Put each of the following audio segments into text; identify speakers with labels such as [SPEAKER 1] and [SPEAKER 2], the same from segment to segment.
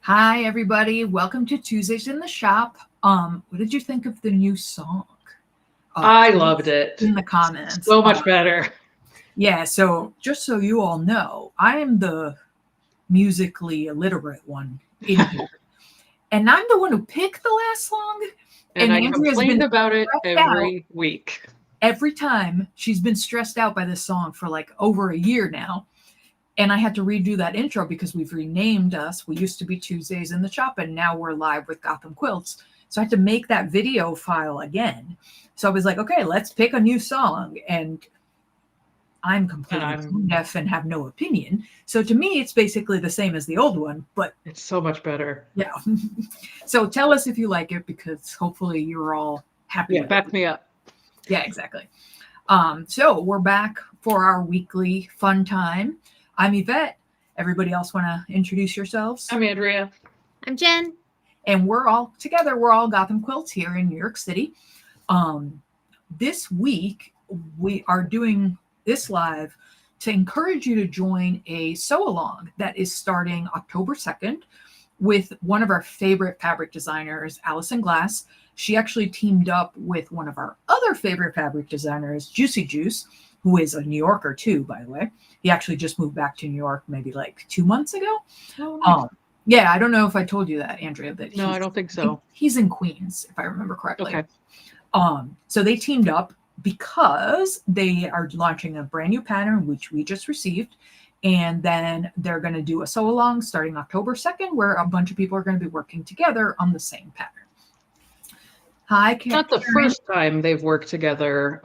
[SPEAKER 1] Hi, everybody. Welcome to Tuesdays in the Shop. What did you think of the new song?
[SPEAKER 2] I loved it.
[SPEAKER 1] In the comments.
[SPEAKER 2] So much better.
[SPEAKER 1] Yeah, so just so you all know, I am the musically illiterate one in here. And I'm the one who picked the last song.
[SPEAKER 2] And I
[SPEAKER 1] Andrea's
[SPEAKER 2] complained
[SPEAKER 1] been
[SPEAKER 2] about it
[SPEAKER 1] stressed out.
[SPEAKER 2] every week.
[SPEAKER 1] Every time she's been stressed out by this song for like over a year now. And I had to redo that intro because we've renamed us. We used to be Tuesdays in the Shop, and now we're live with Gotham Quilts. So I had to make that video file again. So I was like, okay, let's pick a new song. And I'm completely deaf and have no opinion. So to me, it's basically the same as the old one, but
[SPEAKER 2] it's so much better.
[SPEAKER 1] Yeah. So tell us if you like it, because hopefully you're all happy.
[SPEAKER 2] Yeah, back me up.
[SPEAKER 1] Yeah, exactly. So we're back for our weekly fun time. I'm Yvette. Everybody else want to introduce yourselves?
[SPEAKER 2] I'm Andrea.
[SPEAKER 3] I'm Jen.
[SPEAKER 1] And we're all together. We're all Gotham Quilts here in New York City. This week, we are doing this live to encourage you to join a sew along that is starting October 2nd with one of our favorite fabric designers, Alison Glass. She actually teamed up with one of our other favorite fabric designers, Juicy Juice, who is a New Yorker too, by the way. He actually just moved back to New York maybe like 2 months ago.
[SPEAKER 2] Oh, nice.
[SPEAKER 1] Yeah, I don't know if I told you that, Andrea. That
[SPEAKER 2] no, I don't think so.
[SPEAKER 1] He's in Queens, if I remember correctly.
[SPEAKER 2] Okay.
[SPEAKER 1] So they teamed up because they are launching a brand new pattern, which we just received. And then they're going to do a sew along starting October 2nd, where a bunch of people are going to be working together on the same pattern. Hi, Karen.
[SPEAKER 2] Not the first time they've worked together.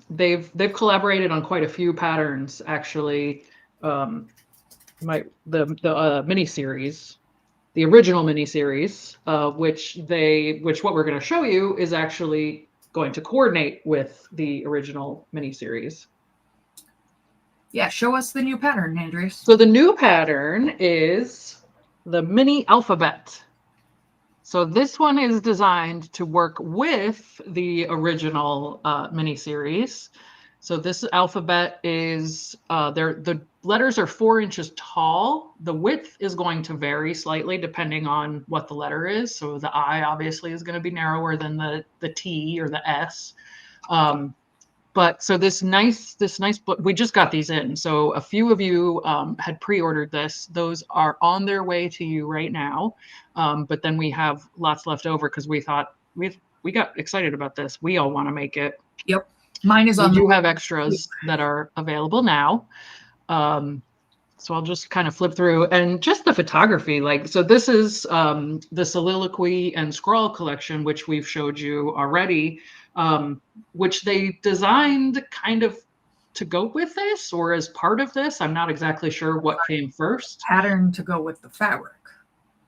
[SPEAKER 2] They've collaborated on quite a few patterns, actually. The miniseries, the original miniseries, which what we're going to show you is actually going to coordinate with the original miniseries.
[SPEAKER 1] Yeah, show us the new pattern, Andrea.
[SPEAKER 2] So the new pattern is the mini alphabet. So this one is designed to work with the original miniseries. So this alphabet is, the letters are 4 inches tall. The width is going to vary slightly depending on what the letter is. So the I obviously is going to be narrower than the T or the S. But so this nice book, we just got these in. So a few of you had pre-ordered this. Those are on their way to you right now. But then we have lots left over because we thought we got excited about this. We all want to make it.
[SPEAKER 1] Yep. Mine is on.
[SPEAKER 2] We do have extras that are available now. So I'll just kind of flip through, and just the photography, so this is the Soliloquy and Scrawl collection, which we've showed you already, which they designed kind of to go with this or as part of this. I'm not exactly sure what came first.
[SPEAKER 1] Pattern to go with the fabric.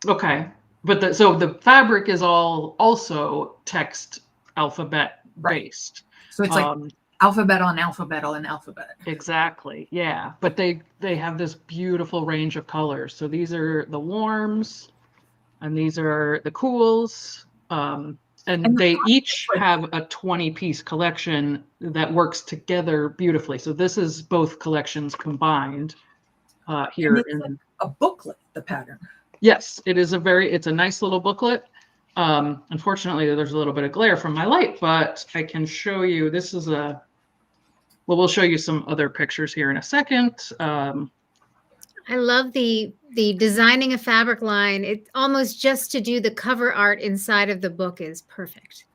[SPEAKER 2] Okay. But so the fabric is also text alphabet based.
[SPEAKER 1] So it's like alphabet on alphabet on alphabet.
[SPEAKER 2] Exactly. Yeah. But they have this beautiful range of colors. So these are the warms and these are the cools. And they each have a 20-piece collection that works together beautifully. So this is both collections combined here.
[SPEAKER 1] And it's a booklet, the pattern.
[SPEAKER 2] Yes, it is it's a nice little booklet. Unfortunately, there's a little bit of glare from my light, but I can show you. This is we'll show you some other pictures here in a second.
[SPEAKER 3] I love the designing a fabric line. It almost just to do the cover art inside of the book is perfect.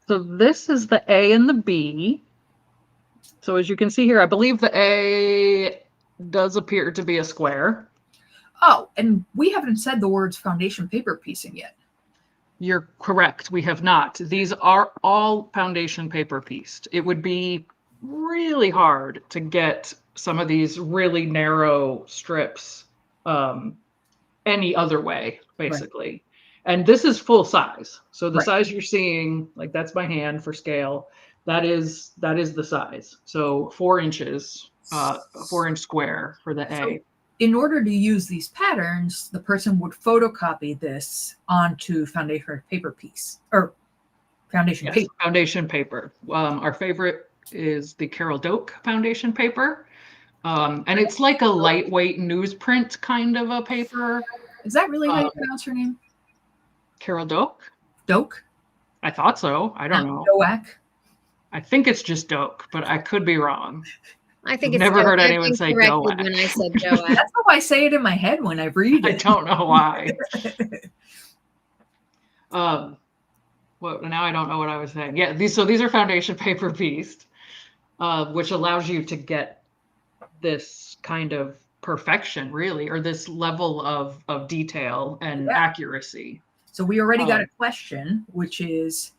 [SPEAKER 2] So this is the A and the B. So as you can see here, I believe the A does appear to be a square.
[SPEAKER 1] Oh, and we haven't said the words foundation paper piecing yet.
[SPEAKER 2] You're correct. We have not. These are all foundation paper pieced. It would be really hard to get some of these really narrow strips any other way, basically. Right. And this is full size. So the size you're seeing, like that's my hand for scale. That is the size. So 4 inches, 4-inch square for the A.
[SPEAKER 1] So in order to use these patterns, the person would photocopy this onto foundation paper piece or foundation paper.
[SPEAKER 2] Foundation paper. Our favorite is the Carol Doak foundation paper. And it's like a lightweight newsprint kind of a paper.
[SPEAKER 1] Is that really how you
[SPEAKER 2] Um,
[SPEAKER 1] pronounce her name?
[SPEAKER 2] Carol Doak?
[SPEAKER 1] Doak?
[SPEAKER 2] I thought so. I don't know.
[SPEAKER 1] Doak?
[SPEAKER 2] I think it's just Doak, but I could be wrong.
[SPEAKER 3] I think
[SPEAKER 2] I've
[SPEAKER 3] it's
[SPEAKER 2] never heard
[SPEAKER 3] I've
[SPEAKER 2] anyone
[SPEAKER 3] been
[SPEAKER 2] say
[SPEAKER 3] corrected
[SPEAKER 2] Doak.
[SPEAKER 3] when I said Joak.
[SPEAKER 1] That's how I say it in my head when I read
[SPEAKER 2] I
[SPEAKER 1] it.
[SPEAKER 2] don't know why. Well, now I don't know what I was saying. Yeah, these are foundation paper pieced, which allows you to get this kind of perfection, really, or this level of detail and
[SPEAKER 1] Yeah.
[SPEAKER 2] accuracy.
[SPEAKER 1] So we already got a question, which is,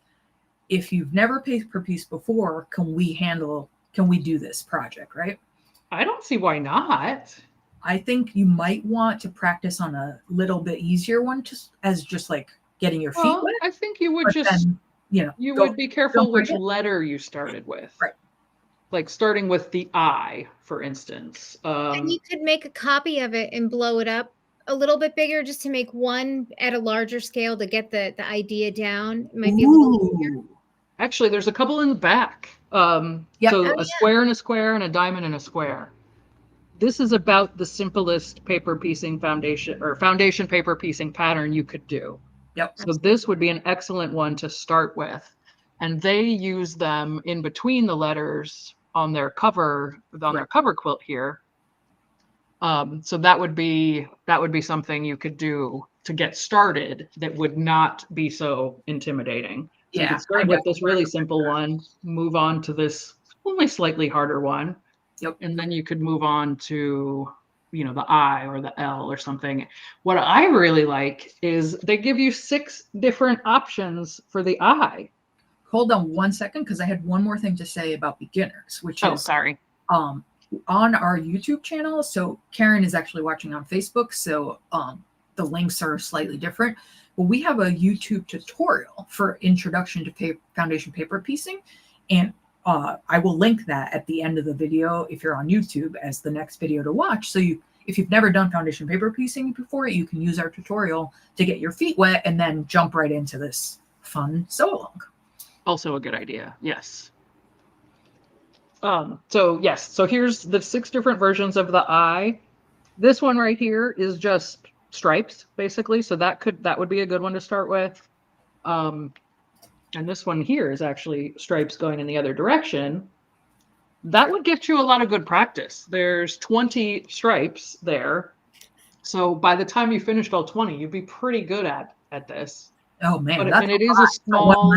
[SPEAKER 1] if you've never paper pieced before, can we do this project, right?
[SPEAKER 2] I don't see why not.
[SPEAKER 1] I think you might want to practice on a little bit easier one, just like getting your feet
[SPEAKER 2] Well,
[SPEAKER 1] wet.
[SPEAKER 2] I think you would
[SPEAKER 1] But
[SPEAKER 2] just,
[SPEAKER 1] then,
[SPEAKER 2] you
[SPEAKER 1] go
[SPEAKER 2] would be careful
[SPEAKER 1] jump right
[SPEAKER 2] which
[SPEAKER 1] in.
[SPEAKER 2] letter you started with.
[SPEAKER 1] Right.
[SPEAKER 2] Like starting with the I, for instance.
[SPEAKER 3] And you could make a copy of it and blow it up a little bit bigger just to make one at a larger scale to get the idea down. It might be a little easier.
[SPEAKER 2] Ooh. Actually, there's a couple in the back.
[SPEAKER 1] Yep.
[SPEAKER 2] So
[SPEAKER 3] Oh,
[SPEAKER 2] a
[SPEAKER 3] yeah.
[SPEAKER 2] square and a square and a diamond and a square. This is about the simplest paper piecing foundation paper piecing pattern you could do.
[SPEAKER 1] Yep.
[SPEAKER 2] So this would be an excellent one to start with. And they use them in between the letters on their cover quilt here. So that would be something you could do to get started that would not be so intimidating. So you
[SPEAKER 1] Yeah,
[SPEAKER 2] could start with this really simple one, move on to this only slightly harder one.
[SPEAKER 1] Yep.
[SPEAKER 2] And then you could move on to, the I or the L or something. What I really like is they give you 6 different options for the I.
[SPEAKER 1] Hold on one second, because I had one more thing to say about beginners, which is
[SPEAKER 2] sorry.
[SPEAKER 1] on our YouTube channel. So Karen is actually watching on Facebook, so the links are slightly different. But we have a YouTube tutorial for introduction to foundation paper piecing, and I will link that at the end of the video if you're on YouTube as the next video to watch. So if you've never done foundation paper piecing before, you can use our tutorial to get your feet wet and then jump right into this fun sew along.
[SPEAKER 2] Also a good idea. Yes. So here's the 6 different versions of the I. This one right here is just stripes, basically. So that would be a good one to start with. And this one here is actually stripes going in the other direction. That would get you a lot of good practice. There's 20 stripes there. So by the time you finished all 20, you'd be pretty good at this.
[SPEAKER 1] Oh man,
[SPEAKER 2] and it is a small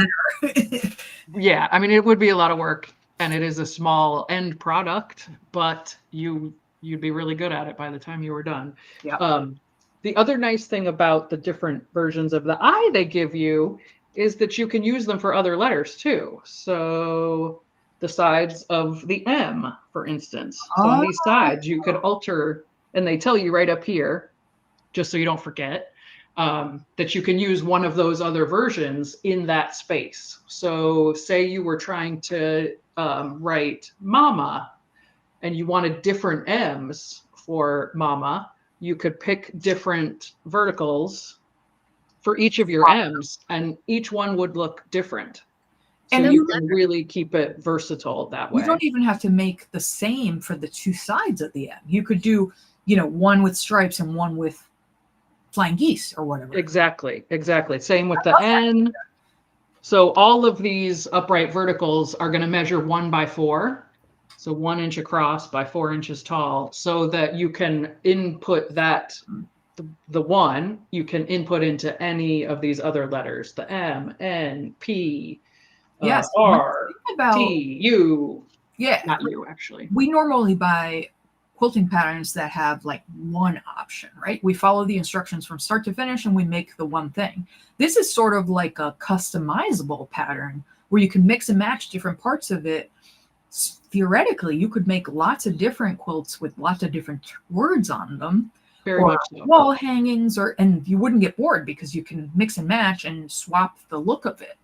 [SPEAKER 2] yeah, I mean, it would be a lot of work, and it is a small end product, but you'd be really good at it by the time you were done.
[SPEAKER 1] Yeah.
[SPEAKER 2] The other nice thing about the different versions of the I they give you is that you can use them for other letters too. So the sides of the M, for instance. So on these sides, you could alter, and they tell you right up here, just so you don't forget, that you can use one of those other versions in that space. So say you were trying to write mama and you wanted different M's for mama, you could pick different verticals for each of your M's, and each one would look different. So
[SPEAKER 1] And
[SPEAKER 2] you can really keep it versatile that way.
[SPEAKER 1] You don't even have to make the same for the 2 sides of the M. You could do, one with stripes and one with flying geese or whatever.
[SPEAKER 2] Exactly. Same with the N. So all of these upright verticals are going to measure 1 by 4. So 1 inch across by 4 inches tall, so that you can input that, the 1, you can input into any of these other letters, the M, N, P,
[SPEAKER 1] Yes,
[SPEAKER 2] R, T, U.
[SPEAKER 1] Yeah.
[SPEAKER 2] Not U, actually.
[SPEAKER 1] We normally buy quilting patterns that have like one option, right? We follow the instructions from start to finish and we make the one thing. This is sort of like a customizable pattern where you can mix and match different parts of it. Theoretically, you could make lots of different quilts with lots of different words on them.
[SPEAKER 2] Very much so.
[SPEAKER 1] Wall hangings, and you wouldn't get bored because you can mix and match and swap the look of it.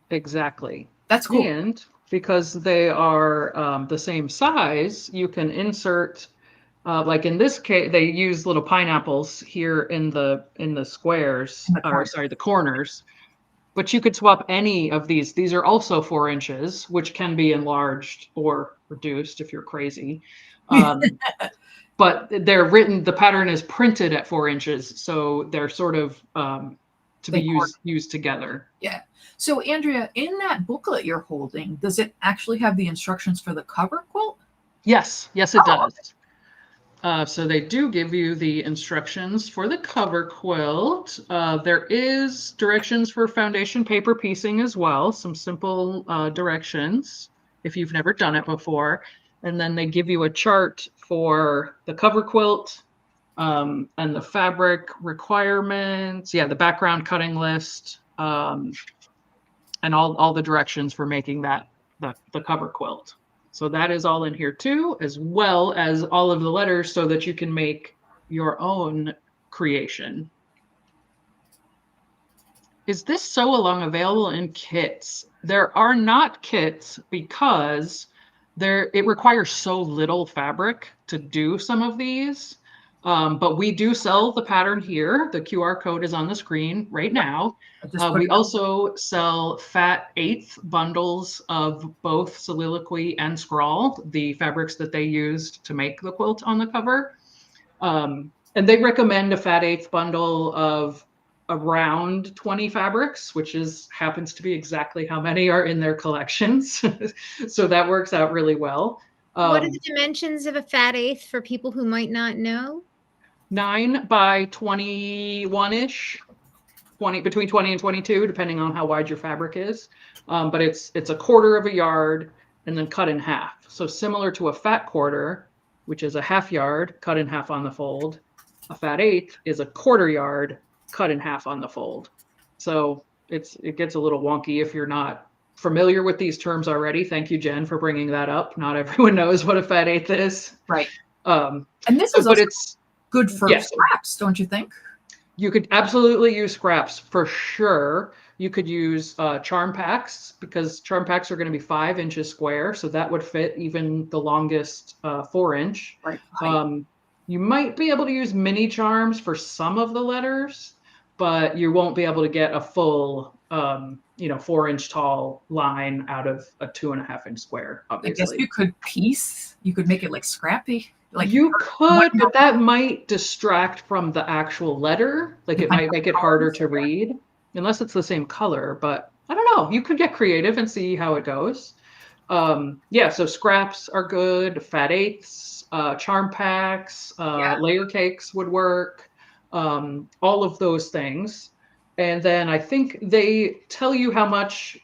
[SPEAKER 2] Exactly.
[SPEAKER 1] That's cool.
[SPEAKER 2] And because they are the same size, you can insert, like in this case, they use little pineapples here in the squares, the corners. But you could swap any of these. These are also 4 inches, which can be enlarged or reduced if you're crazy. but they're written, the pattern is printed at 4 inches. So they're sort of to be used together.
[SPEAKER 1] Yeah. So Andrea, in that booklet you're holding, does it actually have the instructions for the cover quilt?
[SPEAKER 2] Yes, it does. So they do give you the instructions for the cover quilt. There is directions for foundation paper piecing as well, some simple directions if you've never done it before. And then they give you a chart for the cover quilt and the fabric requirements. Yeah, the background cutting list and all the directions for making that the cover quilt. So that is all in here too, as well as all of the letters so that you can make your own creation. Is this sew along available in kits? There are not kits because it requires so little fabric to do some of these. But we do sell the pattern here. The QR code is on the screen right now. We also sell fat 1/8 bundles of both soliloquy and scrawl, the fabrics that they used to make the quilt on the cover. And they recommend a fat 1/8 bundle of around 20 fabrics, which happens to be exactly how many are in their collections. So that works out really well.
[SPEAKER 3] What are the dimensions of a fat 1/8 for people who might not know?
[SPEAKER 2] 9 by 21-ish, between 20 and 22, depending on how wide your fabric is. But it's 1/4 of a yard and then cut in half. So similar to a fat 1/4, which is a 1/2 yard cut in half on the fold, a fat 1/8 is a 1/4 yard cut in half on the fold. So it gets a little wonky if you're not familiar with these terms already. Thank you, Jen, for bringing that up. Not everyone knows what a fat 1/8 is.
[SPEAKER 1] Right. And this is also good for scraps, don't you think?
[SPEAKER 2] You could absolutely use scraps for sure. You could use charm packs because charm packs are going to be 5 inches square. So that would fit even the longest 4-inch.
[SPEAKER 1] Right.
[SPEAKER 2] You might be able to use mini charms for some of the letters, but you won't be able to get a full 4-inch tall line out of a 2.5-inch square, obviously.
[SPEAKER 1] I guess you could make it like scrappy. Like
[SPEAKER 2] you could, but that might distract from the actual letter. Like it might make it harder to read, unless it's the same color. But I don't know. You could get creative and see how it goes. So scraps are good. Fat 1/8s, charm packs, layer cakes would work. All of those things. And then I think they tell you how much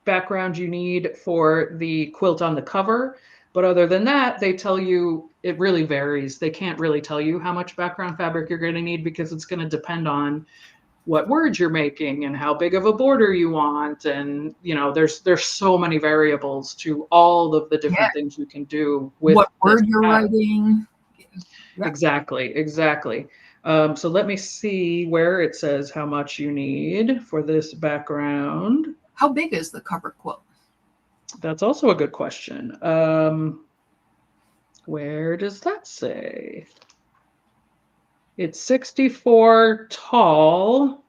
[SPEAKER 2] background you need for the quilt on the cover. But other than that, they tell you it really varies. They can't really tell you how much background fabric you're going to need because it's going to depend on what words you're making and how big of a border you want. And, there's so many variables to all of the different things you can do with
[SPEAKER 1] what word you're writing.
[SPEAKER 2] Yeah. Exactly. So let me see where it says how much you need for this background.
[SPEAKER 1] How big is the cover quilt?
[SPEAKER 2] That's also a good question. Where does that say? It's 64 tall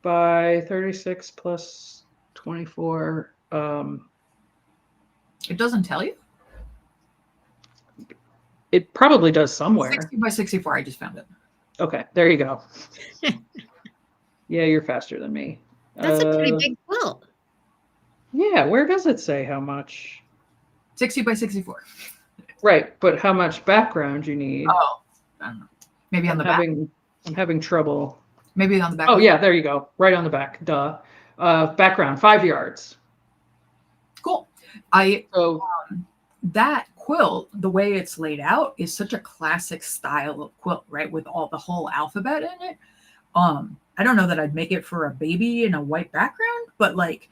[SPEAKER 2] by 36 plus 24.
[SPEAKER 1] It doesn't tell you?
[SPEAKER 2] It probably does somewhere.
[SPEAKER 1] 60 by 64. I just found it.
[SPEAKER 2] Okay, there you go. Yeah, you're faster than me.
[SPEAKER 3] That's a pretty big quilt.
[SPEAKER 2] Yeah, where does it say how much?
[SPEAKER 1] 60 by 64.
[SPEAKER 2] Right, but how much background you need?
[SPEAKER 1] Oh, I don't know. Maybe on the back.
[SPEAKER 2] I'm having trouble.
[SPEAKER 1] Maybe on the back.
[SPEAKER 2] Oh, yeah, there you go. Right on the back. Duh. Background, 5 yards.
[SPEAKER 1] Cool. That quilt, the way it's laid out, is such a classic style of quilt, right? With all the whole alphabet in it. I don't know that I'd make it for a baby in a white background, but like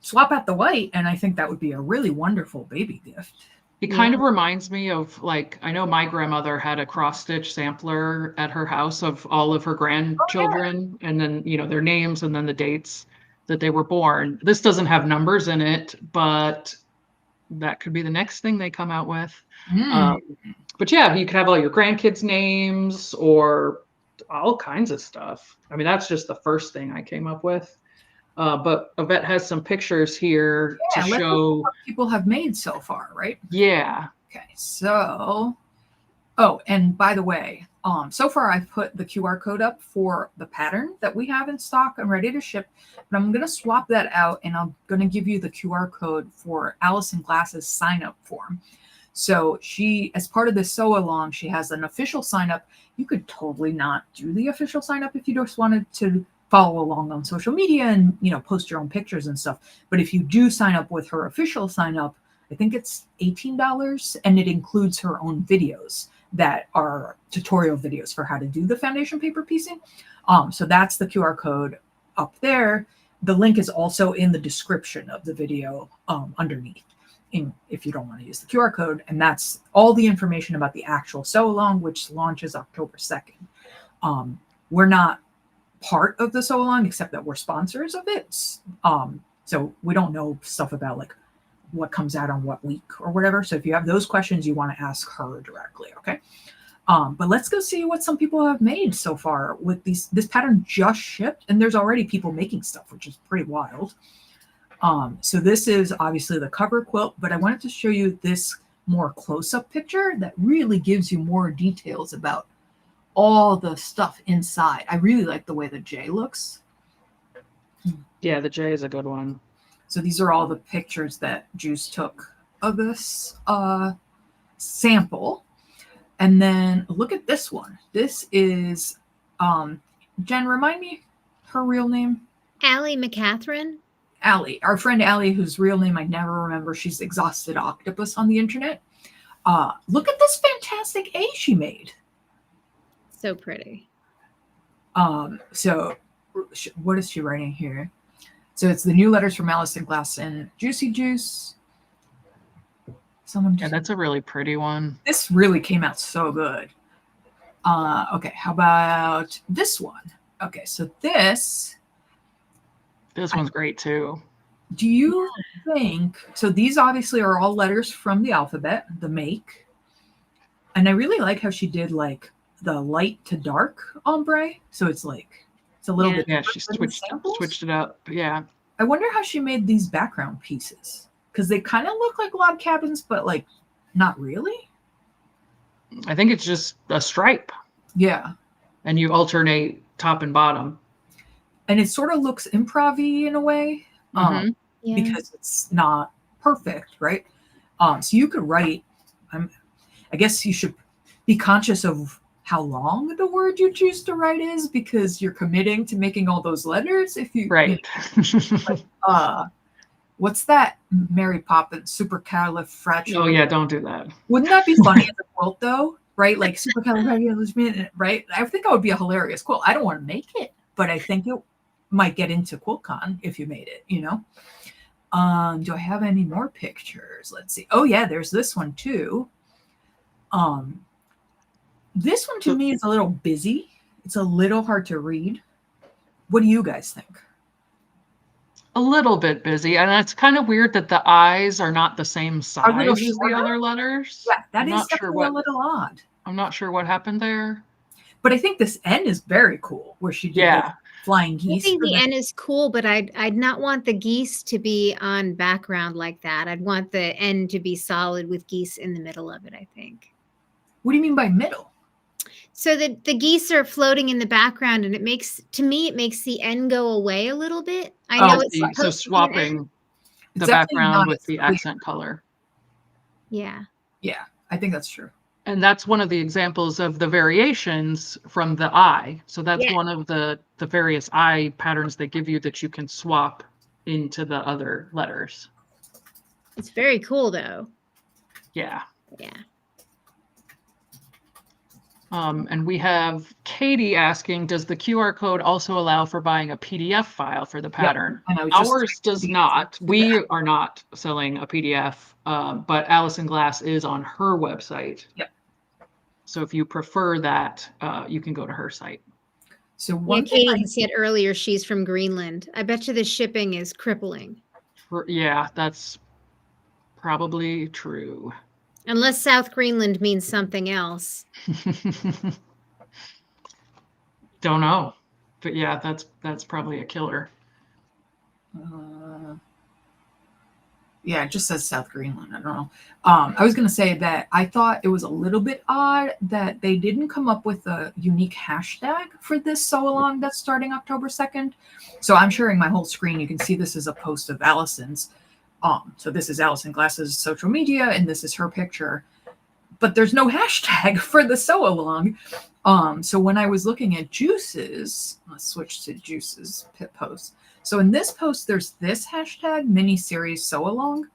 [SPEAKER 1] swap out the white, and I think that would be a really wonderful baby gift.
[SPEAKER 2] It kind of reminds me of, like, I know my grandmother had a cross-stitch sampler at her house of all of her grandchildren, and then, their names and then the dates that they were born. This doesn't have numbers in it, but that could be the next thing they come out with. But yeah, you could have all your grandkids' names or all kinds of stuff. I mean, that's just the first thing I came up with. But Yvette has some pictures here to show
[SPEAKER 1] what people have made so far, right?
[SPEAKER 2] Yeah.
[SPEAKER 1] Okay, so Oh, and by the way, so far I've put the QR code up for the pattern that we have in stock and ready to ship, but I'm going to swap that out and I'm going to give you the QR code for Alison Glass's sign up form. So she, as part of this sew along, she has an official sign up. You could totally not do the official sign up if you just wanted to follow along on social media and, you know, post your own pictures and stuff. But if you do sign up with her official sign up, I think it's $18 and it includes her own videos that are tutorial videos for how to do the foundation paper piecing. So that's the QR code up there. The link is also in the description of the video underneath. If you don't want to use the QR code, and that's all the information about the actual sew along, which launches October 2nd. We're not part of the sew along, except that we're sponsors of it. So we don't know stuff about like what comes out on what week or whatever. So if you have those questions, you want to ask her directly. Okay. But let's go see what some people have made so far with this pattern just shipped, and there's already people making stuff, which is pretty wild. So this is obviously the cover quilt, but I wanted to show you this more close-up picture that really gives you more details about all the stuff inside. I really like the way the J looks.
[SPEAKER 2] Yeah, the J is a good one.
[SPEAKER 1] So these are all the pictures that Juice took of this sample. And then look at this one. This is, Jen, remind me her real name?
[SPEAKER 3] Allie McCatherine.
[SPEAKER 1] Allie, our friend Allie, whose real name I never remember. She's Exhausted Octopus on the internet. Look at this fantastic A she made.
[SPEAKER 3] So pretty.
[SPEAKER 1] So what is she writing here? So it's the new letters from Alison Glass and Juicy Juice.
[SPEAKER 2] Yeah, that's a really pretty one.
[SPEAKER 1] This really came out so good. Okay, how about this one? Okay, so this
[SPEAKER 2] one's great too.
[SPEAKER 1] Do you think, so these obviously are all letters from the alphabet, the make. And I really like how she did like the light to dark ombre. So it's like, it's a little bit.
[SPEAKER 2] Yeah, she switched it up. Yeah.
[SPEAKER 1] I wonder how she made these background pieces, because they kind of look like log cabins, but like not really.
[SPEAKER 2] I think it's just a stripe.
[SPEAKER 1] Yeah.
[SPEAKER 2] And you alternate top and bottom. And
[SPEAKER 1] it sort of looks improv-y in a way, because it's not perfect, right? So you could write, I guess you should be conscious of how long the word you choose to write is, because you're committing to making all those letters. If you,
[SPEAKER 2] right.
[SPEAKER 1] What's that Mary Poppins supercalifragilistic?
[SPEAKER 2] Oh yeah, don't do that.
[SPEAKER 1] Wouldn't that be funny as a quilt though? Right? Like supercalifragilistic, right? I think that would be a hilarious quilt. I don't want to make it, but I think it might get into QuiltCon if you made it, you know? Do I have any more pictures? Let's see. Oh yeah, there's this one too. This one to me is a little busy. It's a little hard to read. What do you guys think?
[SPEAKER 2] A little bit busy, and it's kind of weird that the eyes are not the same size as the other letters.
[SPEAKER 1] Yeah, that is definitely a little odd.
[SPEAKER 2] I'm not sure what happened there.
[SPEAKER 1] But I think this N is very cool, where she did the flying geese.
[SPEAKER 3] I think the N is cool, but I'd not want the geese to be on background like that. I'd want the N to be solid with geese in the middle of it, I think.
[SPEAKER 1] What do you mean by middle?
[SPEAKER 3] So that the geese are floating in the background, and it makes the N go away a little bit. I know it's
[SPEAKER 2] so swapping the background with the accent color.
[SPEAKER 3] Yeah.
[SPEAKER 1] Yeah, I think that's true.
[SPEAKER 2] And that's one of the examples of the variations from the eye. So that's one of the various eye patterns they give you that you can swap into the other letters.
[SPEAKER 3] It's very cool though.
[SPEAKER 2] Yeah.
[SPEAKER 3] Yeah.
[SPEAKER 2] And we have Katie asking, does the QR code also allow for buying a PDF file for the pattern?
[SPEAKER 1] Yep.
[SPEAKER 2] Ours does not. We are not selling a PDF, but Alison Glass is on her website.
[SPEAKER 1] Yep.
[SPEAKER 2] So if you prefer that, you can go to her site.
[SPEAKER 1] So
[SPEAKER 3] Katie said earlier she's from Greenland. I bet you the shipping is crippling.
[SPEAKER 2] Yeah, that's probably true.
[SPEAKER 3] Unless South Greenland means something else.
[SPEAKER 2] Don't know. But yeah, that's probably a killer.
[SPEAKER 1] Yeah, it just says South Greenland. I don't know. I was going to say that I thought it was a little bit odd that they didn't come up with a unique hashtag for this sew along that's starting October 2nd. So I'm sharing my whole screen. You can see this is a post of Allison's. So this is Alison Glass's social media, and this is her picture. But there's no hashtag for the sew along. So when I was looking at Juice's, let's switch to Juice's post. So in this post, there's this hashtag miniseries sew along,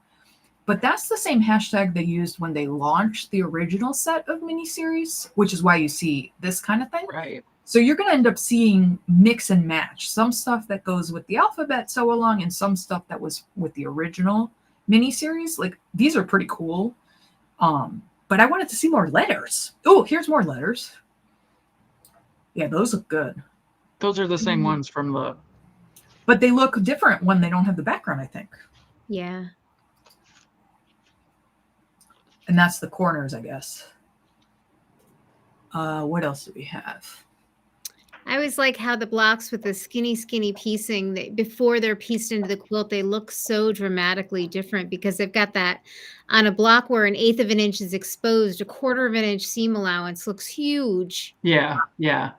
[SPEAKER 1] but that's the same hashtag they used when they launched the original set of miniseries, which is why you see this kind of thing.
[SPEAKER 2] Right.
[SPEAKER 1] So you're going to end up seeing mix and match, some stuff that goes with the alphabet sew along and some stuff that was with the original miniseries. Like these are pretty cool. But I wanted to see more letters. Oh, here's more letters. Yeah, those look good.
[SPEAKER 2] Those are the same ones from the...
[SPEAKER 1] But they look different when they don't have the background, I think.
[SPEAKER 3] Yeah.
[SPEAKER 1] And that's the corners, I guess. What else do we have?
[SPEAKER 3] I always like how the blocks with the skinny piecing, before they're pieced into the quilt, they look so dramatically different because they've got that on a block where 1/8 of an inch is exposed, 1/4 of an inch seam allowance looks huge.
[SPEAKER 2] Yeah, yeah.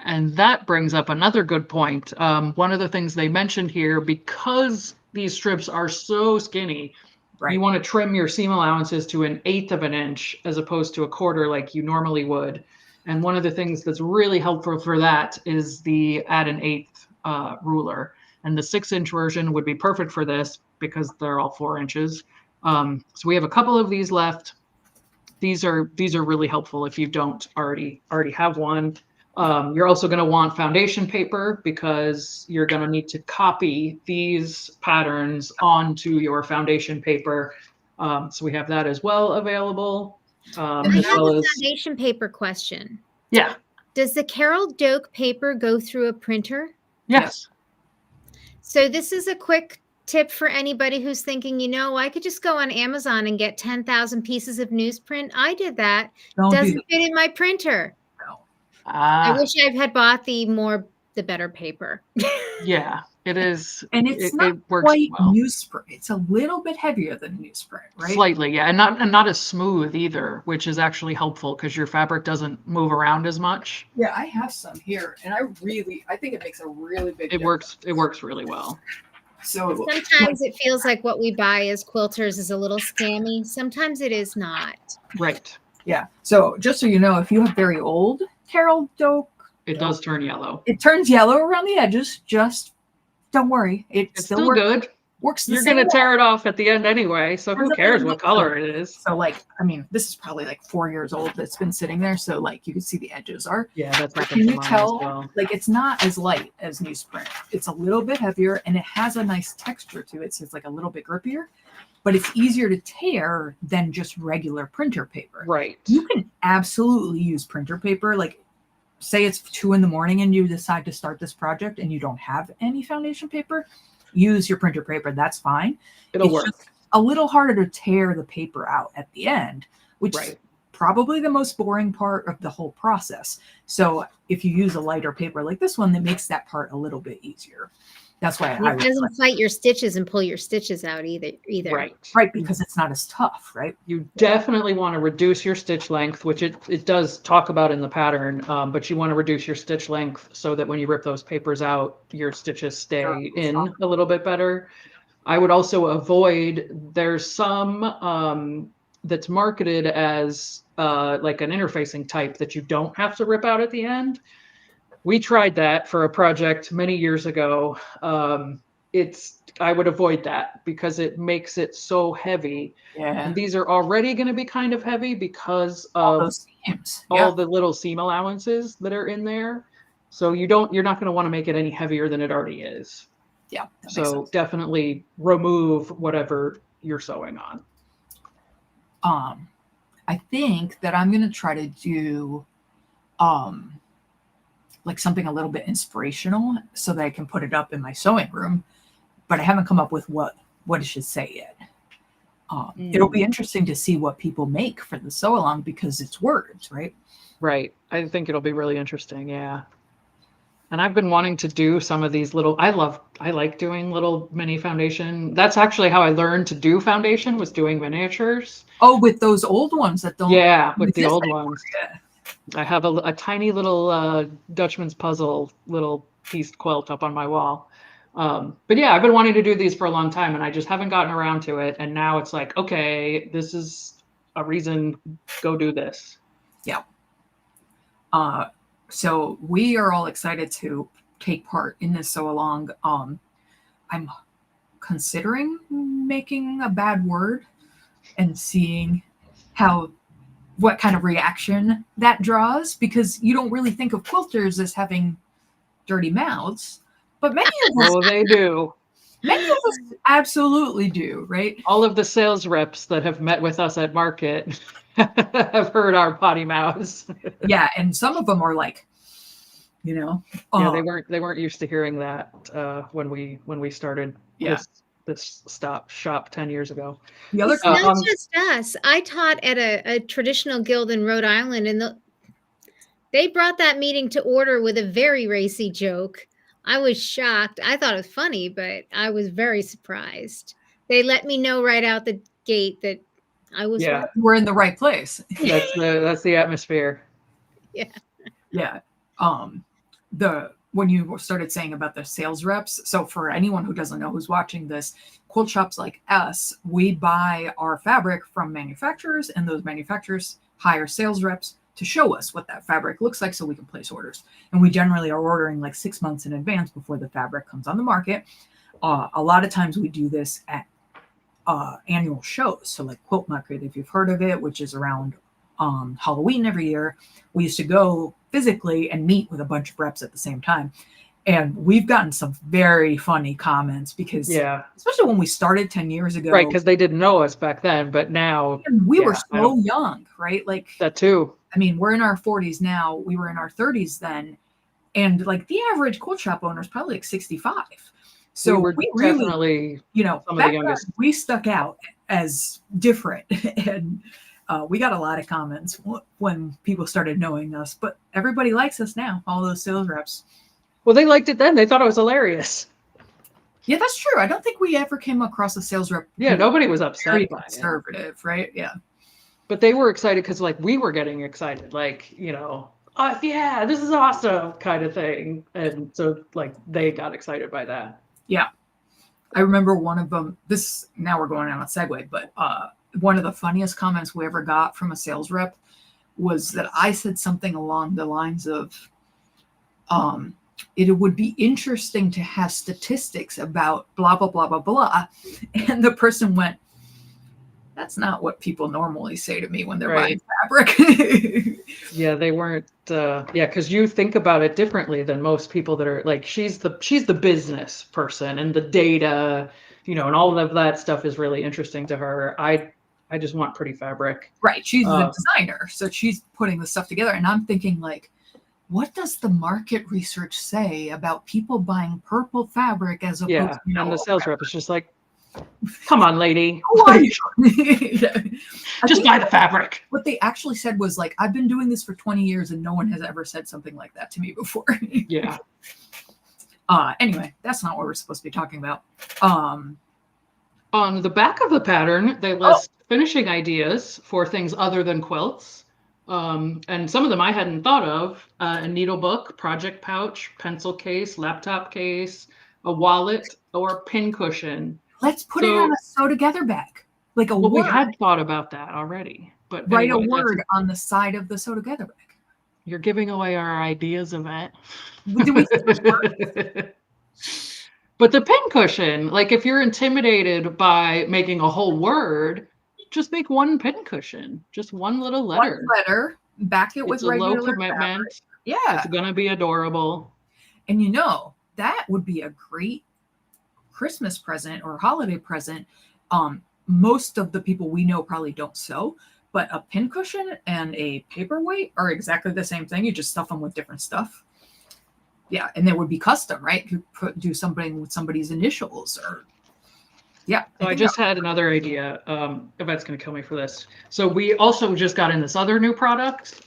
[SPEAKER 2] And that brings up another good point. One of the things they mentioned here, because these strips are so skinny,
[SPEAKER 1] Right.
[SPEAKER 2] you want to trim your seam allowances to 1/8 of an inch as opposed to 1/4 like you normally would. And one of the things that's really helpful for that is the add 1/8 ruler. And the 6-inch version would be perfect for this because they're all 4 inches. So we have a couple of these left. These are really helpful if you don't already have one. You're also going to want foundation paper because you're going to need to copy these patterns onto your foundation paper. So we have that as well available.
[SPEAKER 3] I
[SPEAKER 2] As
[SPEAKER 3] have
[SPEAKER 2] well
[SPEAKER 3] a
[SPEAKER 2] as,
[SPEAKER 3] foundation paper question.
[SPEAKER 2] yeah,
[SPEAKER 3] Does the Carol Doak paper go through a printer?
[SPEAKER 2] yes.
[SPEAKER 3] So this is a quick tip for anybody who's thinking, I could just go on Amazon and get 10,000 pieces of newsprint. I did that. Doesn't fit in my printer.
[SPEAKER 1] No.
[SPEAKER 3] I wish I had bought the better paper.
[SPEAKER 2] Yeah, it is.
[SPEAKER 1] And it's not
[SPEAKER 2] it works
[SPEAKER 1] quite
[SPEAKER 2] well.
[SPEAKER 1] newsprint. It's a little bit heavier than newsprint, right?
[SPEAKER 2] Slightly, yeah, and not as smooth either, which is actually helpful because your fabric doesn't move around as much.
[SPEAKER 1] Yeah, I have some here, and I think it makes a really big difference.
[SPEAKER 2] It works really well.
[SPEAKER 1] So
[SPEAKER 3] sometimes it feels like what we buy as quilters is a little scammy. Sometimes it is not.
[SPEAKER 2] Right.
[SPEAKER 1] Yeah. So just so you know, if you have very old Carol Doak,
[SPEAKER 2] it does turn yellow.
[SPEAKER 1] It turns yellow around the edges. Just don't worry. It's
[SPEAKER 2] still good.
[SPEAKER 1] Works.
[SPEAKER 2] You're going to tear it off at the end anyway, so who cares what color it is?
[SPEAKER 1] So this is probably like 4 years old that's been sitting there. So you can see the edges are.
[SPEAKER 2] Yeah, that's
[SPEAKER 1] can you tell? It's not as light as newsprint. It's a little bit heavier and it has a nice texture to it. So it's like a little bit grippier, but it's easier to tear than just regular printer paper.
[SPEAKER 2] Right.
[SPEAKER 1] You can absolutely use printer paper. Say it's 2 a.m. and you decide to start this project and you don't have any foundation paper, use your printer paper. That's fine.
[SPEAKER 2] It'll work.
[SPEAKER 1] Just a little harder to tear the paper out at the end, which is probably the most boring part of the whole process. So if you use a lighter paper like this one, that makes that part a little bit easier. That's why
[SPEAKER 3] it doesn't fight your stitches and pull your stitches out either.
[SPEAKER 1] Right, because it's not as tough, right?
[SPEAKER 2] You definitely want to reduce your stitch length, which it does talk about in the pattern, but you want to reduce your stitch length so that when you rip those papers out, your stitches stay in a little bit better. I would also avoid, there's some that's marketed as like an interfacing type that you don't have to rip out at the end. We tried that for a project many years ago. I would avoid that because it makes it so heavy.
[SPEAKER 1] Yeah.
[SPEAKER 2] And these are already going to be kind of heavy because of all the little seam allowances that are in there. So you're not going to want to make it any heavier than it already is.
[SPEAKER 1] Yeah.
[SPEAKER 2] So definitely remove whatever you're sewing on.
[SPEAKER 1] I think that I'm going to try to do something a little bit inspirational so that I can put it up in my sewing room, but I haven't come up with what it should say yet. It'll be interesting to see what people make for the sew along because it's words, right?
[SPEAKER 2] Right. I think it'll be really interesting. Yeah. And I've been wanting to do some of these little, I like doing little mini foundation. That's actually how I learned to do foundation, was doing miniatures.
[SPEAKER 1] Oh, with those old ones that don't
[SPEAKER 2] Yeah, with the
[SPEAKER 1] exist
[SPEAKER 2] old
[SPEAKER 1] anymore.
[SPEAKER 2] ones.
[SPEAKER 1] Yeah.
[SPEAKER 2] I have a tiny little Dutchman's puzzle little pieced quilt up on my wall. But yeah, I've been wanting to do these for a long time and I just haven't gotten around to it. And now it's like, okay, this is a reason, go do this.
[SPEAKER 1] Yeah. So we are all excited to take part in this sew along. I'm considering making a bad word and seeing what kind of reaction that draws, because you don't really think of quilters as having dirty mouths, but many of us,
[SPEAKER 2] Oh, they do.
[SPEAKER 1] many of us absolutely do, right?
[SPEAKER 2] All of the sales reps that have met with us at market have heard our potty mouths.
[SPEAKER 1] Yeah, and some of them are like, you know,
[SPEAKER 2] Yeah, they weren't used to hearing that when we started
[SPEAKER 1] Yeah.
[SPEAKER 2] this shop 10 years ago.
[SPEAKER 1] the other
[SPEAKER 3] It's not
[SPEAKER 2] Um,
[SPEAKER 3] just us. I taught at a traditional guild in Rhode Island, and they brought that meeting to order with a very racy joke. I was shocked. I thought it was funny, but I was very surprised. They let me know right out the gate that I was
[SPEAKER 2] Yeah.
[SPEAKER 3] right.
[SPEAKER 1] we're in the right place.
[SPEAKER 2] That's the atmosphere.
[SPEAKER 1] Yeah. When you started saying about the sales reps, so for anyone who doesn't know who's watching this, quilt shops like us, we buy our fabric from manufacturers, and those manufacturers hire sales reps to show us what that fabric looks like so we can place orders. And we generally are ordering like 6 months in advance before the fabric comes on the market. A lot of times we do this at annual shows. So like Quilt Market, if you've heard of it, which is around Halloween every year, we used to go physically and meet with a bunch of reps at the same time. And we've gotten some very funny comments because, especially when we started 10 years ago.
[SPEAKER 2] Right, because they didn't know us back then, but now.
[SPEAKER 1] We were so young, right? Like
[SPEAKER 2] that too.
[SPEAKER 1] I mean, we're in our 40s now. We were in our 30s then. And like the average quilt shop owner is probably like 65. So we really,
[SPEAKER 2] definitely,
[SPEAKER 1] back then we stuck out as different. And we got a lot of comments when people started knowing us, but everybody likes us now, all those sales reps.
[SPEAKER 2] Well, they liked it then. They thought it was hilarious.
[SPEAKER 1] Yeah, that's true. I don't think we ever came across a sales rep.
[SPEAKER 2] Yeah, nobody was upset.
[SPEAKER 1] Very conservative, right? Yeah.
[SPEAKER 2] But they were excited because like we were getting excited, like, yeah, this is awesome kind of thing. And so like they got excited by that.
[SPEAKER 1] Yeah. I remember one of them, now we're going on a segue, but one of the funniest comments we ever got from a sales rep was that I said something along the lines of, it would be interesting to have statistics about blah, blah, blah, blah, blah. And the person went, that's not what people normally say to me when they're buying fabric.
[SPEAKER 2] Yeah, they weren't. Because you think about it differently than most people that are like, she's the business person and the data, and all of that stuff is really interesting to her. I just want pretty fabric.
[SPEAKER 1] Right. She's the designer. So she's putting the stuff together. And I'm thinking like, what does the market research say about people buying purple fabric as opposed to
[SPEAKER 2] and the sales rep is just like, come on, lady. Just buy the fabric.
[SPEAKER 1] What they actually said was like, I've been doing this for 20 years and no one has ever said something like that to me before.
[SPEAKER 2] Yeah.
[SPEAKER 1] Anyway, that's not what we're supposed to be talking about.
[SPEAKER 2] On the back of the pattern, they list finishing ideas for things other than quilts. And some of them I hadn't thought of. A needle book, project pouch, pencil case, laptop case, a wallet, or pin cushion.
[SPEAKER 1] Let's put it on a sew together bag. Like a word.
[SPEAKER 2] We had thought about that already. But
[SPEAKER 1] write a word on the side of the sew together bag.
[SPEAKER 2] You're giving away our ideas of it. But the pin cushion, like if you're intimidated by making a whole word, just make one pin cushion, just one little letter.
[SPEAKER 1] One letter, back it with regular
[SPEAKER 2] low commitment.
[SPEAKER 1] Fabric. Yeah.
[SPEAKER 2] It's going to be adorable.
[SPEAKER 1] And that would be a great Christmas present or holiday present. Most of the people we know probably don't sew, but a pin cushion and a paperweight are exactly the same thing. You just stuff them with different stuff. Yeah, and they would be custom, right? You do something with somebody's initials or yeah.
[SPEAKER 2] So I just had another idea. Yvette's going to kill me for this. So we also just got in this other new product.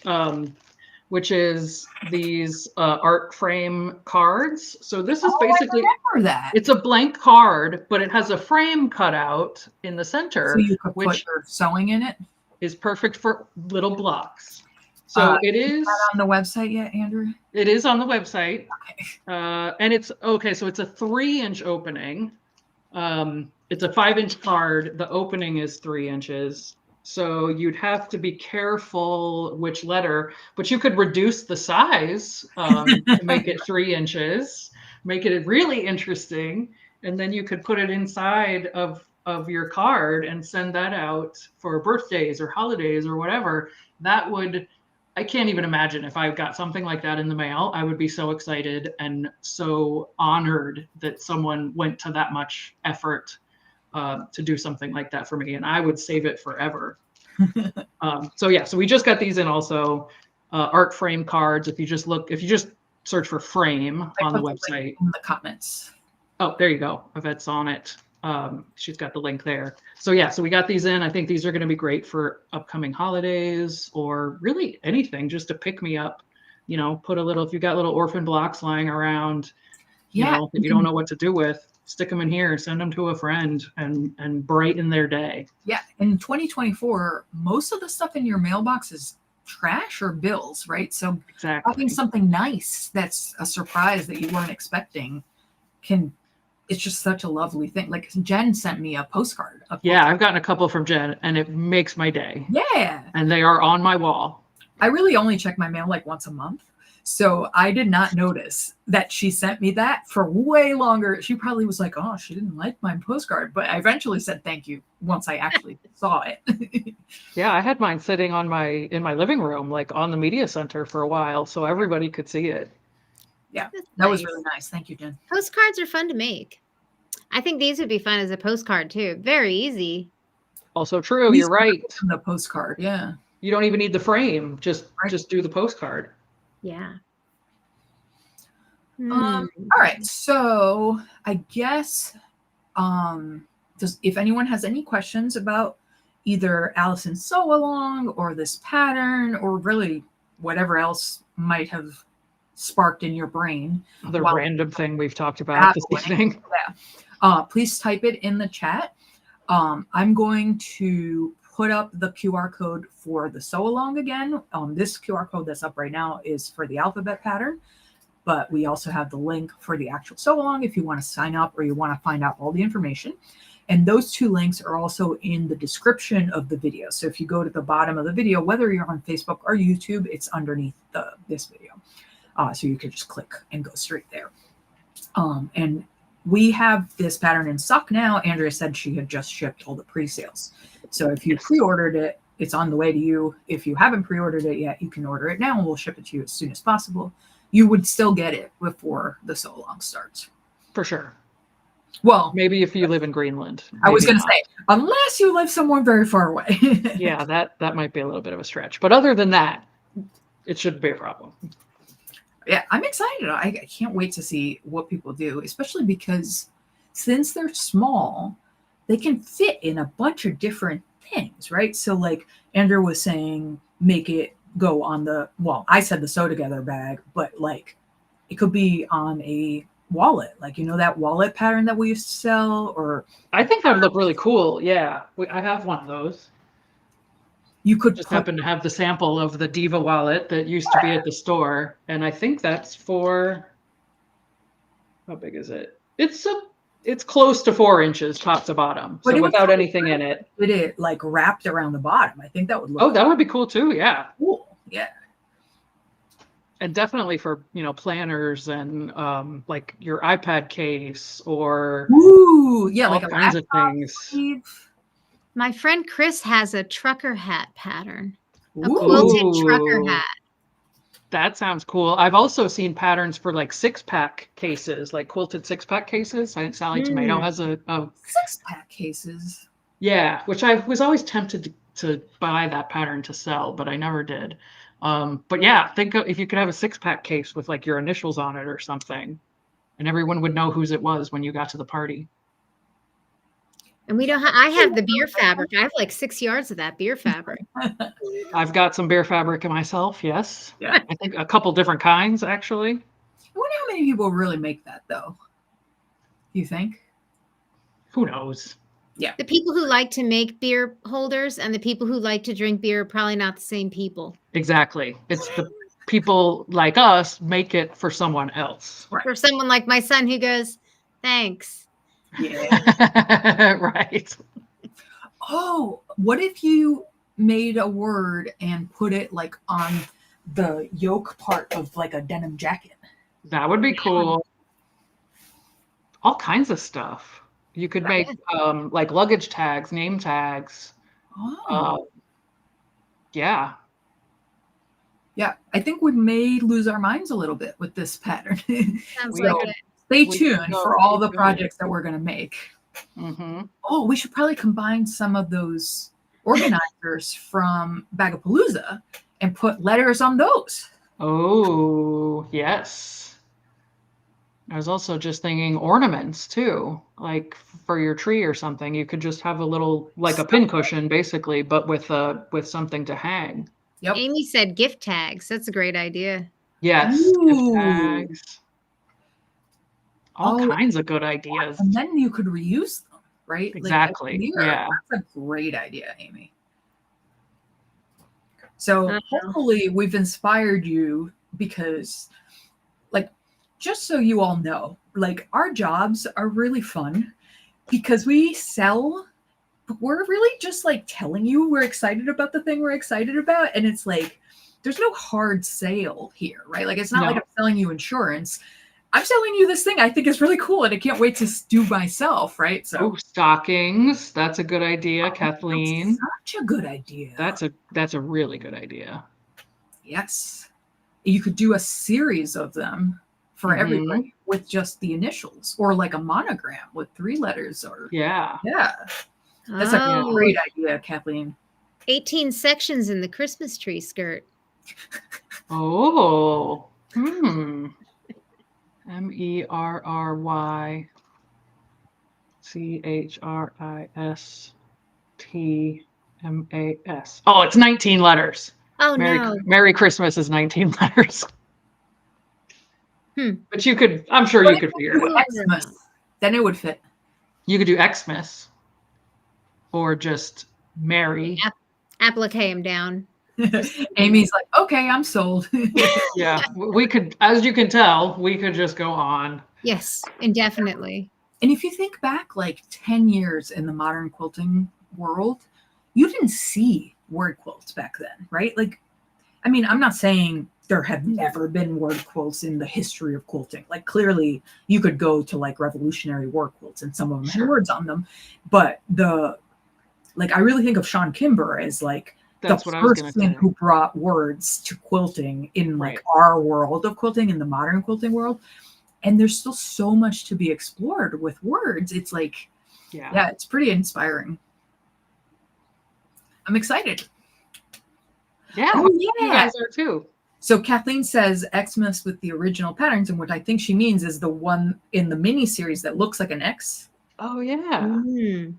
[SPEAKER 2] which is these art frame cards. So this is
[SPEAKER 1] Oh,
[SPEAKER 2] basically,
[SPEAKER 1] I remember that.
[SPEAKER 2] it's a blank card, but it has a frame cut out in the center,
[SPEAKER 1] So you could put
[SPEAKER 2] which
[SPEAKER 1] your sewing in it.
[SPEAKER 2] is perfect for little blocks. So it is
[SPEAKER 1] Not on the website yet, Andrew?
[SPEAKER 2] it is on the website.
[SPEAKER 1] Okay.
[SPEAKER 2] And it's okay, so it's a 3-inch opening. It's a 5-inch card. The opening is 3 inches. So you'd have to be careful which letter, but you could reduce the size to make it 3 inches, make it really interesting, and then you could put it inside of your card and send that out for birthdays or holidays or whatever. That would, I can't even imagine if I got something like that in the mail. I would be so excited and so honored that someone went to that much effort to do something like that for me, and I would save it forever. So yeah, so we just got these in also art frame cards. If you just search for frame on the website.
[SPEAKER 1] In the comments.
[SPEAKER 2] Oh, there you go. Yvette's on it. She's got the link there. So yeah, so we got these in. I think these are going to be great for upcoming holidays or really anything, just to pick me up. You know, put a little, if you got little orphan blocks lying around, you know, that you don't know what to do with, stick them in here, send them to a friend, and brighten their day.
[SPEAKER 1] Yeah, in 2024, most of the stuff in your mailbox is trash or bills, right? So
[SPEAKER 2] Exactly.
[SPEAKER 1] having something nice that's a surprise that you weren't expecting it's just such a lovely thing. Like Jen sent me a postcard.
[SPEAKER 2] Yeah, I've gotten a couple from Jen, and it makes my day.
[SPEAKER 1] Yeah.
[SPEAKER 2] And they are on my wall.
[SPEAKER 1] I really only check my mail like once a month. So I did not notice that she sent me that for way longer. She probably was like, oh, she didn't like my postcard. But I eventually said thank you once I actually saw it.
[SPEAKER 2] Yeah, I had mine sitting in my living room, like on the media center for a while, so everybody could see it.
[SPEAKER 1] Yeah,
[SPEAKER 3] That's
[SPEAKER 1] that was
[SPEAKER 3] nice.
[SPEAKER 1] really nice. Thank you, Jen.
[SPEAKER 3] Postcards are fun to make. I think these would be fun as a postcard too. Very easy.
[SPEAKER 2] Also true, you're right.
[SPEAKER 1] The postcard, yeah.
[SPEAKER 2] You don't even need the frame. Just do the postcard.
[SPEAKER 3] Yeah.
[SPEAKER 1] All right. So I guess if anyone has any questions about either Alison Sew Along or this pattern or really whatever else might have sparked in your brain.
[SPEAKER 2] The random thing we've talked about this evening.
[SPEAKER 1] Yeah. Please type it in the chat. I'm going to put up the QR code for the sew along again. This QR code that's up right now is for the alphabet pattern, but we also have the link for the actual sew along if you want to sign up or you want to find out all the information. And those two links are also in the description of the video. So if you go to the bottom of the video, whether you're on Facebook or YouTube, it's underneath this video. So you can just click and go straight there. And we have this pattern in stock now. Andrea said she had just shipped all the pre-sales. So if you pre-ordered it, it's on the way to you. If you haven't pre-ordered it yet, you can order it now and we'll ship it to you as soon as possible. You would still get it before the sew along starts.
[SPEAKER 2] For sure.
[SPEAKER 1] Well,
[SPEAKER 2] maybe if you live in Greenland.
[SPEAKER 1] I was going to say, unless you live somewhere very far away.
[SPEAKER 2] Yeah, that might be a little bit of a stretch. But other than that, it shouldn't be a problem.
[SPEAKER 1] Yeah, I'm excited. I can't wait to see what people do, especially because since they're small, they can fit in a bunch of different things, right? So like Andrew was saying, make it go on I said the sew together bag, but like it could be on a wallet, like, you know, that wallet pattern that we used to sell, or
[SPEAKER 2] I think that would look really cool. Yeah, I have one of those. You could just happen to have the sample of the Diva wallet that used to be at the store. And I think that's for, how big is it? It's close to 4 inches top to bottom. So without anything in it.
[SPEAKER 1] It like wrapped around the bottom. I think that would look
[SPEAKER 2] cool. That would be cool too. Yeah.
[SPEAKER 1] Cool. Yeah.
[SPEAKER 2] And definitely for, planners and like your iPad case or
[SPEAKER 1] yeah,
[SPEAKER 2] all
[SPEAKER 1] like
[SPEAKER 2] kinds of things.
[SPEAKER 1] Sleeve.
[SPEAKER 3] My friend Chris has a trucker hat pattern, a quilted trucker hat.
[SPEAKER 2] That sounds cool. I've also seen patterns for like 6-pack cases, like quilted 6-pack cases. I think Sally Tomato has a
[SPEAKER 1] 6-pack cases.
[SPEAKER 2] Yeah, which I was always tempted to buy that pattern to sell, but I never did. But yeah, think if you could have a 6-pack case with like your initials on it or something, and everyone would know whose it was when you got to the party.
[SPEAKER 3] And we don't have, I have the beer fabric. I have like 6 yards of that beer fabric.
[SPEAKER 2] I've got some beer fabric myself. Yes.
[SPEAKER 1] Yeah.
[SPEAKER 2] I think a couple different kinds, actually.
[SPEAKER 1] I wonder how many people really make that, though. Do you think?
[SPEAKER 2] Who knows?
[SPEAKER 3] The people who like to make beer holders and the people who like to drink beer are probably not the same people.
[SPEAKER 2] Exactly. It's the people like us make it for someone else.
[SPEAKER 1] Right.
[SPEAKER 3] For someone like my son who goes, thanks.
[SPEAKER 1] Yeah.
[SPEAKER 2] Right.
[SPEAKER 1] Oh, what if you made a word and put it like on the yoke part of like a denim jacket?
[SPEAKER 2] That would be cool. All kinds of stuff. You could make like luggage tags, name tags.
[SPEAKER 1] Oh.
[SPEAKER 2] Yeah.
[SPEAKER 1] Yeah, I think we may lose our minds a little bit with this pattern.
[SPEAKER 3] Sounds
[SPEAKER 2] We
[SPEAKER 3] like
[SPEAKER 2] could-
[SPEAKER 3] it.
[SPEAKER 1] Stay
[SPEAKER 2] We
[SPEAKER 1] tuned
[SPEAKER 2] could go
[SPEAKER 1] for all the
[SPEAKER 2] keep going.
[SPEAKER 1] projects that we're going to make.
[SPEAKER 2] Mm-hmm.
[SPEAKER 1] Oh, we should probably combine some of those organizers from Bagapalooza and put letters on those.
[SPEAKER 2] Oh, yes. I was also just thinking ornaments too, like for your tree or something. You could just have a little, like a pincushion, basically, but with something to hang.
[SPEAKER 1] Yep.
[SPEAKER 3] Amy said gift tags. That's a great idea.
[SPEAKER 2] Yes, gift
[SPEAKER 1] Ooh.
[SPEAKER 2] tags. All
[SPEAKER 1] Oh,
[SPEAKER 2] kinds of good ideas.
[SPEAKER 1] and then you could reuse them, right?
[SPEAKER 2] Exactly,
[SPEAKER 1] Like every year.
[SPEAKER 2] yeah.
[SPEAKER 1] That's a great idea, Amy. So
[SPEAKER 3] Uh-huh.
[SPEAKER 1] hopefully we've inspired you because, like, just so you all know, like our jobs are really fun because we sell, but we're really just like telling you we're excited about the thing we're excited about. And it's like, there's no hard sale here, right? Like, it's not like
[SPEAKER 2] No.
[SPEAKER 1] I'm selling you insurance. I'm selling you this thing I think is really cool and I can't wait to do myself, right? So
[SPEAKER 2] Oh, stockings. That's a good idea, Kathleen.
[SPEAKER 1] that's such a good idea.
[SPEAKER 2] That's a really good idea.
[SPEAKER 1] Yes. You could do a series of them for
[SPEAKER 2] Mhm.
[SPEAKER 1] everybody with just the initials or like a monogram with 3 letters or
[SPEAKER 2] Yeah.
[SPEAKER 1] That's a
[SPEAKER 3] Oh,
[SPEAKER 1] great idea, Kathleen.
[SPEAKER 3] 18 sections in the Christmas tree skirt.
[SPEAKER 2] Oh. MERRYCHRISTMAS. Oh, it's 19 letters.
[SPEAKER 3] Oh, no.
[SPEAKER 2] Merry Christmas is 19 letters.
[SPEAKER 3] Hmm.
[SPEAKER 2] But you could, I'm sure you could figure it out.
[SPEAKER 1] Xmas. Then it would fit.
[SPEAKER 2] You could do Xmas or just Merry.
[SPEAKER 3] Applique him down.
[SPEAKER 1] Amy's like, okay, I'm sold.
[SPEAKER 2] Yeah, we could, as you can tell, we could just go on.
[SPEAKER 3] Yes, indefinitely.
[SPEAKER 1] And if you think back like 10 years in the modern quilting world, you didn't see word quilts back then, right? Like, I mean, I'm not saying there have never been word quilts in the history of quilting. Like, clearly you could go to like revolutionary word quilts and some of them
[SPEAKER 2] Sure.
[SPEAKER 1] had words on them. But I really think of Sean Kimber as like
[SPEAKER 2] That's
[SPEAKER 1] the
[SPEAKER 2] what I was going to
[SPEAKER 1] person
[SPEAKER 2] say.
[SPEAKER 1] who brought words to quilting in like
[SPEAKER 2] Right.
[SPEAKER 1] our world of quilting, in the modern quilting world. And there's still so much to be explored with words. It's like, yeah, it's pretty inspiring. I'm excited.
[SPEAKER 2] Yeah,
[SPEAKER 1] Oh,
[SPEAKER 2] you
[SPEAKER 1] yeah.
[SPEAKER 2] guys are too.
[SPEAKER 1] So Kathleen says Xmas with the original patterns, and what I think she means is the one in the mini series that looks like an X.
[SPEAKER 2] Oh, yeah.
[SPEAKER 3] Mm.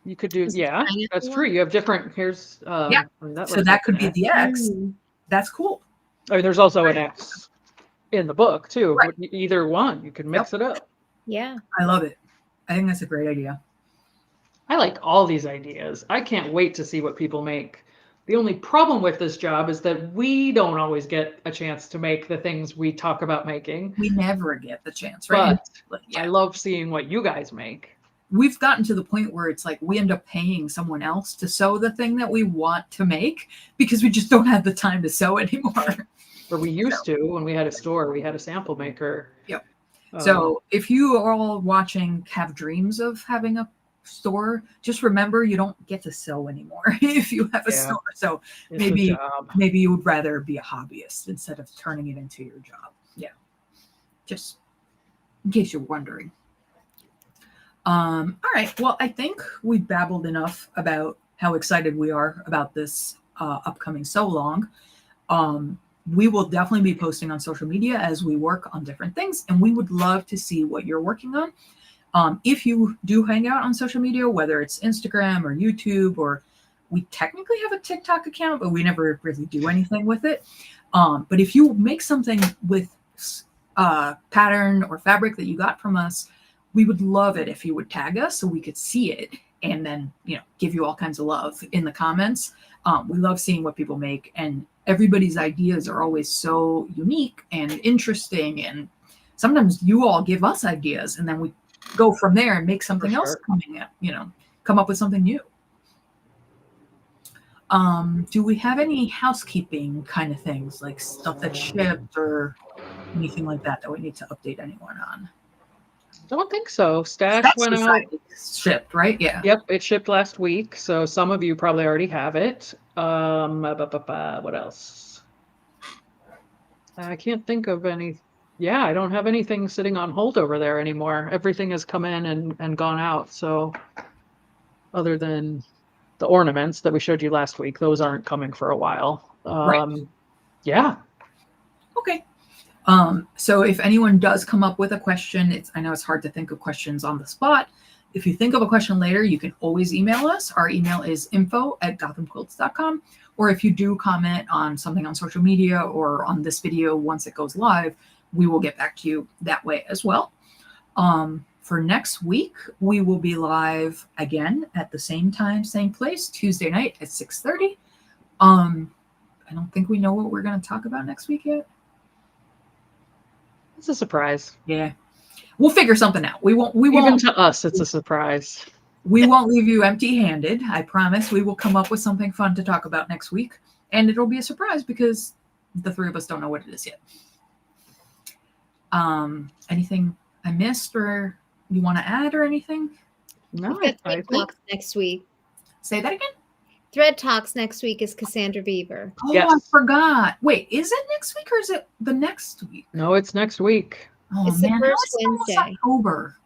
[SPEAKER 2] You could do,
[SPEAKER 3] Is it
[SPEAKER 2] yeah,
[SPEAKER 3] pineapple
[SPEAKER 2] that's
[SPEAKER 3] one?
[SPEAKER 2] true. You have different, here's,
[SPEAKER 1] Yeah.
[SPEAKER 2] I mean, that
[SPEAKER 1] So
[SPEAKER 2] looks
[SPEAKER 1] that
[SPEAKER 2] like
[SPEAKER 1] could
[SPEAKER 2] an
[SPEAKER 1] be
[SPEAKER 2] X.
[SPEAKER 1] the X.
[SPEAKER 3] Mm.
[SPEAKER 1] That's cool.
[SPEAKER 2] I mean, there's also an X in the book too.
[SPEAKER 1] Right.
[SPEAKER 2] Either one, you can mix it up.
[SPEAKER 3] Yeah.
[SPEAKER 1] I love it. I think that's a great idea.
[SPEAKER 2] I like all these ideas. I can't wait to see what people make. The only problem with this job is that we don't always get a chance to make the things we talk about making.
[SPEAKER 1] We never get the chance, right?
[SPEAKER 2] But
[SPEAKER 1] Yeah.
[SPEAKER 2] I love seeing what you guys make.
[SPEAKER 1] We've gotten to the point where it's like we end up paying someone else to sew the thing that we want to make because we just don't have the time to sew anymore.
[SPEAKER 2] Or we used to when we had a store, we had a sample maker.
[SPEAKER 1] Yep. So if you are all watching have dreams of having a store, just remember you don't get to sew anymore if you have a
[SPEAKER 2] Yeah.
[SPEAKER 1] store. So
[SPEAKER 2] it's a
[SPEAKER 1] maybe
[SPEAKER 2] job.
[SPEAKER 1] you would rather be a hobbyist instead of turning it into your job. Yeah. Just in case you're wondering. All right. Well, I think we babbled enough about how excited we are about this upcoming Sew Along. We will definitely be posting on social media as we work on different things, and we would love to see what you're working on. If you do hang out on social media, whether it's Instagram or YouTube, or we technically have a TikTok account, but we never really do anything with it. But if you make something with pattern or fabric that you got from us, we would love it if you would tag us so we could see it and then, give you all kinds of love in the comments. We love seeing what people make, and everybody's ideas are always so unique and interesting. And sometimes you all give us ideas and then we go from there and make something else come up with something new. Do we have any housekeeping kind of things, like stuff that shipped or anything like that we need to update anyone on?
[SPEAKER 2] Don't think so. Stash went out.
[SPEAKER 1] Shipped, right? Yeah.
[SPEAKER 2] Yep, it shipped last week, so some of you probably already have it. What else? I can't think of any. Yeah, I don't have anything sitting on hold over there anymore. Everything has come in and gone out. So other than the ornaments that we showed you last week, those aren't coming for a while.
[SPEAKER 1] Right.
[SPEAKER 2] Yeah.
[SPEAKER 1] Okay. So if anyone does come up with a question, I know it's hard to think of questions on the spot. If you think of a question later, you can always email us. Our email is info@gothamquilts.com. Or if you do comment on something on social media or on this video once it goes live, we will get back to you that way as well. For next week, we will be live again at the same time, same place, Tuesday night at 6:30. I don't think we know what we're going to talk about next week yet.
[SPEAKER 2] It's a surprise.
[SPEAKER 1] Yeah. We'll figure something out.
[SPEAKER 2] Even to us, it's a surprise.
[SPEAKER 1] We won't leave you empty-handed. I promise we will come up with something fun to talk about next week. And it'll be a surprise because the three of us don't know what it is yet. Anything I missed or you want to add or anything?
[SPEAKER 2] No,
[SPEAKER 3] Thread Talks next week.
[SPEAKER 1] Say that again?
[SPEAKER 3] Thread Talks next week is Cassandra Beaver.
[SPEAKER 1] Oh,
[SPEAKER 2] yes.
[SPEAKER 1] I forgot. Wait, is it next week or is it the next week?
[SPEAKER 2] No, it's next week.
[SPEAKER 3] Oh, it's man, the first Wednesday.
[SPEAKER 1] October.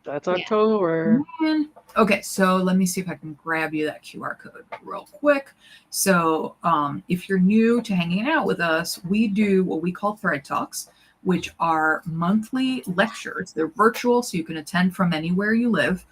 [SPEAKER 2] That's October.
[SPEAKER 1] Man. Okay, so let me see if I can grab you that QR code real quick. So if you're new to hanging out with us, we do what we call Thread Talks, which are monthly lectures. They're virtual, so you can attend from anywhere you live.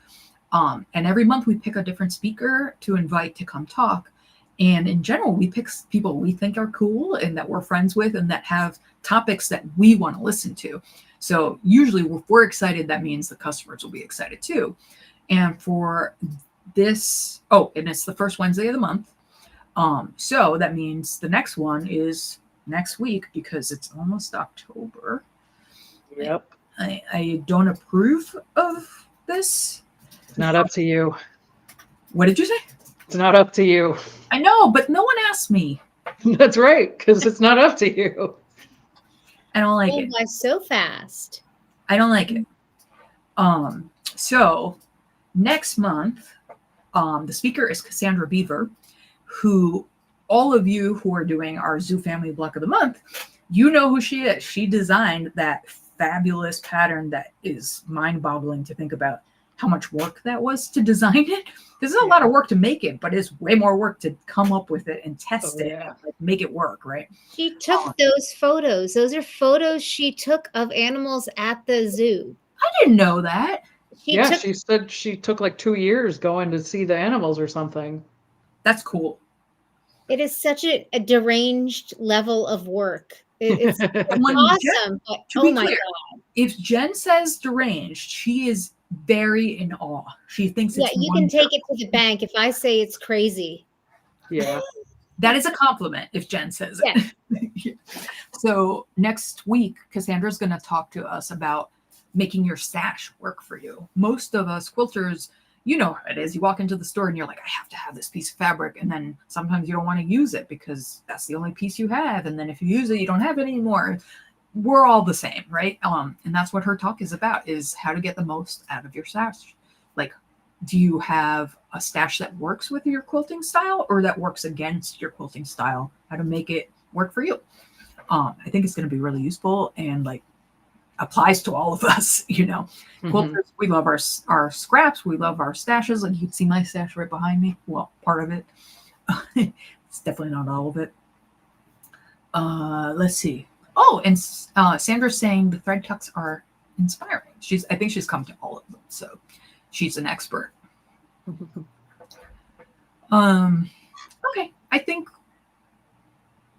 [SPEAKER 1] And every month we pick a different speaker to invite to come talk. And in general, we pick people we think are cool and that we're friends with and that have topics that we want to listen to. So usually if we're excited, that means the customers will be excited too. And for this, and it's the first Wednesday of the month. So that means the next one is next week because it's almost October.
[SPEAKER 2] Yep.
[SPEAKER 1] I don't approve of this.
[SPEAKER 2] It's not up to you.
[SPEAKER 1] What did you say?
[SPEAKER 2] It's not up to you.
[SPEAKER 1] I know, but no one asked me.
[SPEAKER 2] That's right, because it's not up to you.
[SPEAKER 1] I don't like it.
[SPEAKER 3] By so fast.
[SPEAKER 1] I don't like it. So next month, the speaker is Cassandra Beaver, who all of you who are doing our Zoo Family Block of the Month, you know who she is. She designed that fabulous pattern that is mind-boggling to think about how much work that was to design it. There's a lot of work to make it, but it's way more work to come up with it and test it, and make it work, right?
[SPEAKER 3] She took those photos. Those are photos she took of animals at the zoo.
[SPEAKER 1] I didn't know that.
[SPEAKER 2] She said she took like 2 years going to see the animals or something.
[SPEAKER 1] That's cool.
[SPEAKER 3] It is such a deranged level of work. It's awesome. But, oh my God.
[SPEAKER 1] If Jen says deranged, she is very in awe. She thinks it's
[SPEAKER 3] you can take it to the bank if I say it's crazy.
[SPEAKER 2] Yeah.
[SPEAKER 1] That is a compliment if Jen says it. So next week, Cassandra's going to talk to us about making your stash work for you. Most of us quilters, you know how it is. You walk into the store and you're like, I have to have this piece of fabric. And then sometimes you don't want to use it because that's the only piece you have. And then if you use it, you don't have it anymore. We're all the same, right? And that's what her talk is about, is how to get the most out of your stash. Like, do you have a stash that works with your quilting style or that works against your quilting style? How to make it work for you. I think it's going to be really useful and like applies to all of us, you know. Quilters, we love our scraps. We love our stashes. Like you can see my stash right behind me. Well, part of it. It's definitely not all of it. Let's see. Oh, and Sandra's saying the thread tucks are inspiring. I think she's come to all of them, so she's an expert. Okay, I think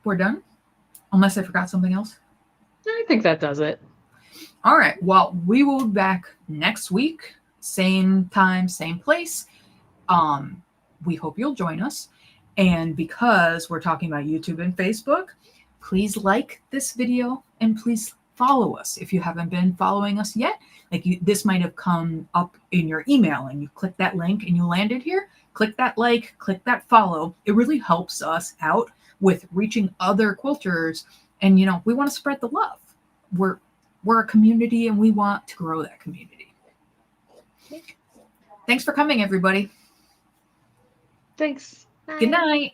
[SPEAKER 1] we're done, unless I forgot something else.
[SPEAKER 2] I think that does it.
[SPEAKER 1] All right, well, we will be back next week, same time, same place. We hope you'll join us. And because we're talking about YouTube and Facebook, please like this video and please follow us if you haven't been following us yet. This might have come up in your email and you click that link and you landed here. Click that like, click that follow. It really helps us out with reaching other quilters. And we want to spread the love. We're a community and we want to grow that community. Thanks for coming, everybody.
[SPEAKER 2] Thanks.
[SPEAKER 3] Bye.
[SPEAKER 1] Good night.